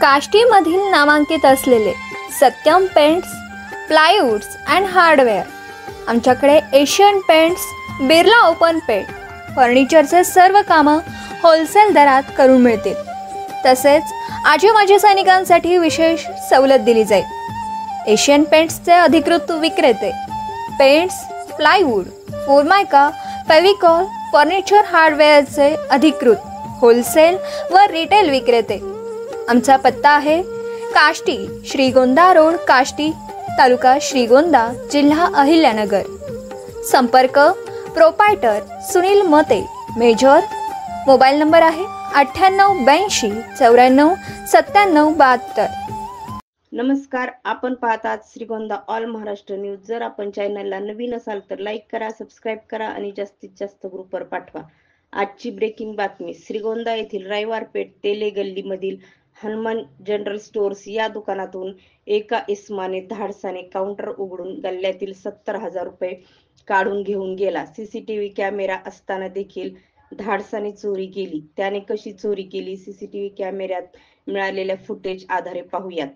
काष्टीमधील नामांकित असलेले Satyam paints, plywoods and hardware. आमच्याकडे Asian paints, Birla open paint, फर्निचरचे सर्व कामं होलसेल दरात करून मिळतील. तसेच आजी माजी सैनिकांसाठी विशेष सवलत दिली जाईल. एशियन पेंट्सचे अधिकृत विक्रेते, पेंट्स, प्लायवूड, फोरमायका, फेविकॉल, फर्निचर हार्डवेअरचे अधिकृत होलसेल व रिटेल विक्रेते. आमचा पत्ता आहे काष्टी, श्रीगोंदा रोड, काष्टी, तालुका श्रीगोंदा, जिल्हा अहिल्यानगर. संपर्क प्रोपायटर सुनील मते, मेजर. मोबाईल नंबर आहे 9882 94 97 72. नमस्कार, आपण पाहतात श्रीगोंदा ऑल महाराष्ट्र न्यूज. जर आपण चॅनलला नवीन असाल तर लाईक करा, सबस्क्राईब करा आणि जास्तीत जास्त ग्रुपवर पाठवा. आजची ब्रेकिंग बातमी. श्रीगोंदा येथील रविवार पेठ तेले गल्लीमधील हनुमान जनरल स्टोअर्स या दुकानातून एका इसमाने धाडसाने काउंटर उघडून गल्ल्यातील 70,000 रुपये काढून घेऊन गेला. सीसीटीव्ही कॅमेरा असताना देखील धाडसाने चोरी केली. त्याने कशी चोरी केली, सीसीटीव्ही कॅमेऱ्यात मिळालेल्या फुटेज आधारे पाहूयात.